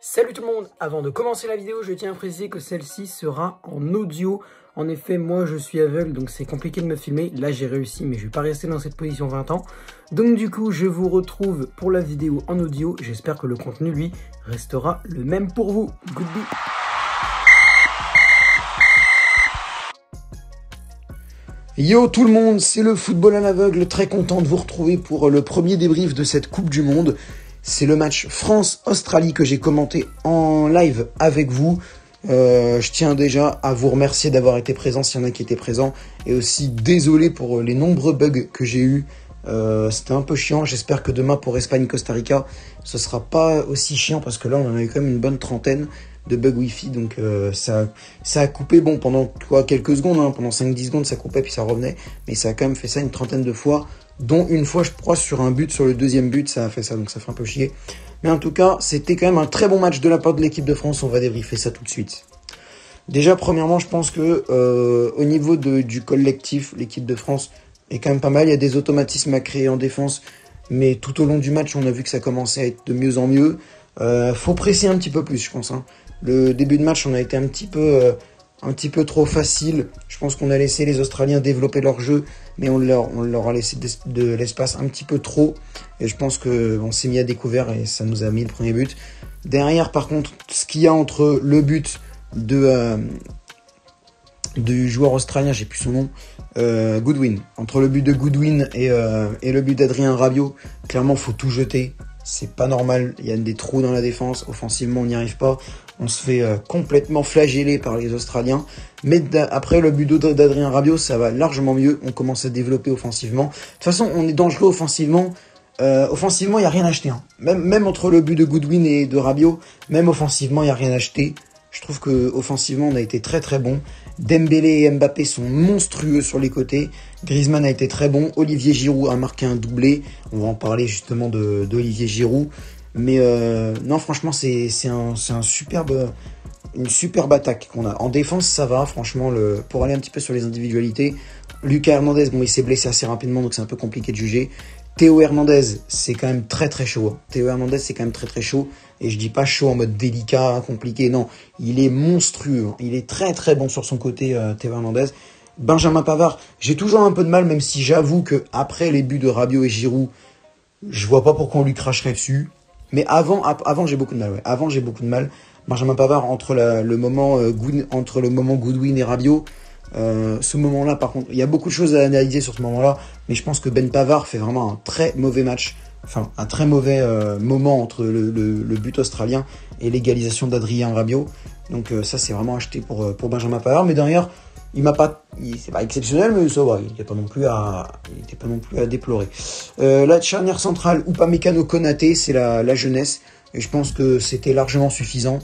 Salut tout le monde, avant de commencer la vidéo, je tiens à préciser que celle-ci sera en audio. En effet, moi je suis aveugle, donc c'est compliqué de me filmer. Là j'ai réussi, mais je vais pas rester dans cette position 20 ans. Donc du coup, je vous retrouve pour la vidéo en audio. J'espère que le contenu, lui, restera le même pour vous. Goodbye. Yo tout le monde, c'est le football à l'aveugle, très content de vous retrouver pour le premier débrief de cette Coupe du Monde. C'est le match France-Australie que j'ai commenté en live avec vous. Je tiens déjà à vous remercier d'avoir été présents s'il y en a qui étaient présents. Et aussi désolé pour les nombreux bugs que j'ai eus. C'était un peu chiant, j'espère que demain pour Espagne-Costa Rica, ce sera pas aussi chiant parce que là on en a eu quand même une bonne trentaine de bugs Wi-Fi, donc ça a coupé pendant quelques secondes, hein, pendant 5-10 secondes ça coupait puis ça revenait, mais ça a quand même fait ça une trentaine de fois, dont une fois je crois sur un but, sur le deuxième but ça a fait ça, donc ça fait un peu chier. Mais en tout cas c'était quand même un très bon match de la part de l'équipe de France, on va débriefer ça tout de suite. Déjà premièrement je pense que au niveau du collectif, l'équipe de France est quand même pas mal, il y a des automatismes à créer en défense, mais tout au long du match on a vu que ça commençait à être de mieux en mieux. Faut presser un petit peu plus je pense, hein. Le début de match on a été un petit peu trop facile. Je pense qu'on a laissé les Australiens développer leur jeu, mais on leur a laissé de l'espace un petit peu trop, et je pense qu'on s'est mis à découvert et ça nous a mis le premier but. Derrière par contre, ce qu'il y a entre le but du joueur australien, j'ai plus son nom, Goodwin, entre le but de Goodwin et le but d'Adrien Rabiot, clairement faut tout jeter. C'est pas normal, il y a des trous dans la défense, offensivement on n'y arrive pas, on se fait complètement flageller par les Australiens, mais après le but d'Adrien Rabiot ça va largement mieux, on commence à développer offensivement. De toute façon on est dangereux offensivement, offensivement il n'y a rien à acheter, hein. Même entre le but de Goodwin et de Rabiot, même offensivement il n'y a rien à acheter. Je trouve que offensivement on a été très très bon. Dembélé et Mbappé sont monstrueux sur les côtés. Griezmann a été très bon. Olivier Giroud a marqué un doublé. On va en parler justement d'Olivier Giroud. Mais non franchement c'est une superbe attaque qu'on a. En défense ça va franchement, pour aller un petit peu sur les individualités. Lucas Hernandez, bon il s'est blessé assez rapidement donc c'est un peu compliqué de juger. Théo Hernandez, c'est quand même très très chaud. Théo Hernandez, c'est quand même très très chaud. Et je dis pas chaud en mode délicat, compliqué, non. Il est monstrueux. Il est très très bon sur son côté, Théo Hernandez. Benjamin Pavard, j'ai toujours un peu de mal, même si j'avoue que après les buts de Rabiot et Giroud, je vois pas pourquoi on lui cracherait dessus. Mais avant j'ai beaucoup de mal, ouais. Avant j'ai beaucoup de mal. Benjamin Pavard, entre le moment Goodwin et Rabiot, ce moment-là, par contre, il y a beaucoup de choses à analyser sur ce moment-là, mais je pense que Ben Pavard fait vraiment un très mauvais match, enfin un très mauvais moment entre le but australien et l'égalisation d'Adrien Rabiot. Donc ça c'est vraiment acheté pour Benjamin Pavard, mais derrière c'est pas exceptionnel, mais ça va, il n'était pas non plus à déplorer. La charnière centrale, Upamecano Konaté, c'est la jeunesse, et je pense que c'était largement suffisant.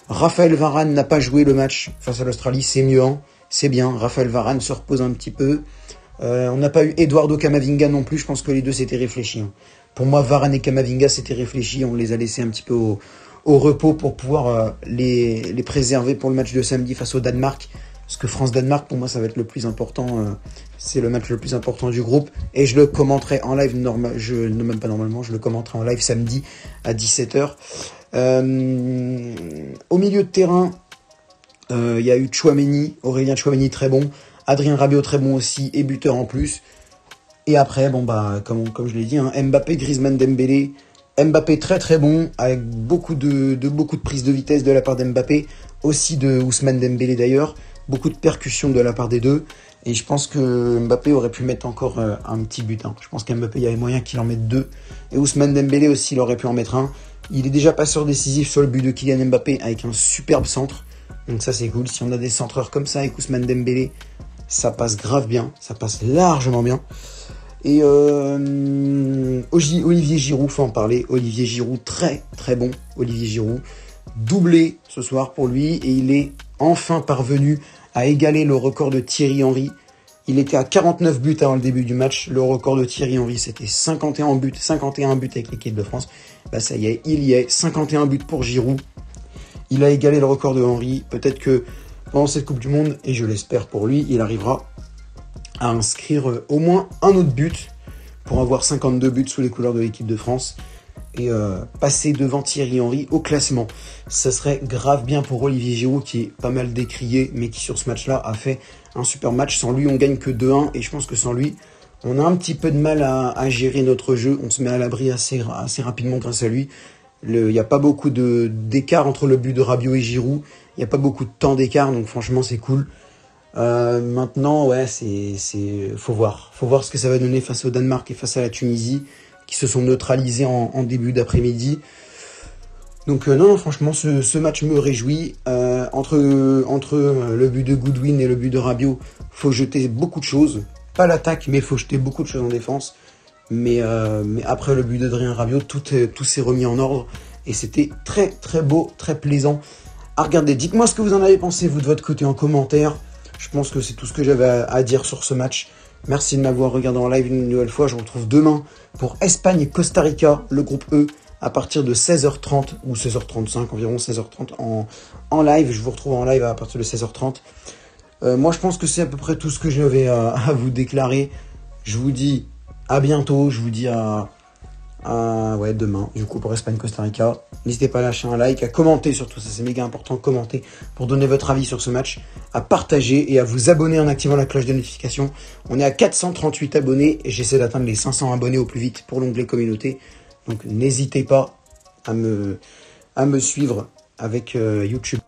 Raphaël Varane n'a pas joué le match face à l'Australie, c'est mieux, hein. C'est bien, Raphaël Varane se repose un petit peu. On n'a pas eu Eduardo Camavinga non plus, je pense que les deux s'étaient réfléchis, hein. Pour moi, Varane et Camavinga s'étaient réfléchis, on les a laissés un petit peu au repos pour pouvoir les préserver pour le match de samedi face au Danemark. Parce que France-Danemark, pour moi, ça va être le plus important, c'est le match le plus important du groupe. Et je le commenterai en live, je le commenterai en live samedi à 17h. Au milieu de terrain, il y a eu Aurélien Tchouaméni très bon, Adrien Rabiot très bon aussi et buteur en plus. Et après comme je l'ai dit, hein, Mbappé, Griezmann, Dembélé. Mbappé très très bon avec beaucoup de prises de vitesse de la part d'Mbappé, aussi de Ousmane Dembélé d'ailleurs, beaucoup de percussions de la part des deux. Et je pense que Mbappé aurait pu mettre encore un petit but, hein. Je pense qu'Mbappé il y avait moyen qu'il en mette deux. Et Ousmane Dembélé aussi il aurait pu en mettre un. Il est déjà passeur décisif sur le but de Kylian Mbappé avec un superbe centre. Donc ça c'est cool, si on a des centreurs comme ça avec Ousmane Dembélé, ça passe grave bien, ça passe largement bien. Et Olivier Giroud, faut en parler, Olivier Giroud très très bon, Olivier Giroud, doublé ce soir pour lui, et il est enfin parvenu à égaler le record de Thierry Henry. Il était à 49 buts avant le début du match, le record de Thierry Henry c'était 51 buts avec l'équipe de France. Là ça y est, il y est, 51 buts pour Giroud. Il a égalé le record de Henry. Peut-être que pendant cette Coupe du Monde, et je l'espère pour lui, il arrivera à inscrire au moins un autre but pour avoir 52 buts sous les couleurs de l'équipe de France. et passer devant Thierry Henry au classement. Ça serait grave bien pour Olivier Giroud qui est pas mal décrié mais qui sur ce match-là a fait un super match. Sans lui on gagne que 2-1 et je pense que sans lui on a un petit peu de mal à gérer notre jeu. On se met à l'abri assez rapidement grâce à lui. Il n'y a pas beaucoup d'écart entre le but de Rabiot et Giroud. Il n'y a pas beaucoup de temps d'écart donc franchement c'est cool. Maintenant ouais faut voir ce que ça va donner face au Danemark et face à la Tunisie qui se sont neutralisés en début d'après-midi. Donc non, franchement, ce match me réjouit. Entre le but de Goodwin et le but de Rabiot, faut jeter beaucoup de choses. Pas l'attaque, mais faut jeter beaucoup de choses en défense. Mais après le but d'Adrien Rabiot, tout s'est remis en ordre. Et c'était très très beau, très plaisant à regarder. Dites-moi ce que vous en avez pensé, vous, de votre côté, en commentaire. Je pense que c'est tout ce que j'avais à dire sur ce match. Merci de m'avoir regardé en live une nouvelle fois. Je vous retrouve demain pour Espagne et Costa Rica, le groupe E, à partir de 16h30 ou 16h35, environ 16h30 en live. Je vous retrouve en live à partir de 16h30. Moi, je pense que c'est à peu près tout ce que j'avais à vous déclarer. Je vous dis à bientôt. Je vous dis à demain, du coup, pour Espagne-Costa Rica. N'hésitez pas à lâcher un like, à commenter surtout, ça c'est méga important, commenter pour donner votre avis sur ce match, à partager et à vous abonner en activant la cloche de notification. On est à 438 abonnés et j'essaie d'atteindre les 500 abonnés au plus vite pour l'onglet communauté. Donc n'hésitez pas à me suivre avec YouTube.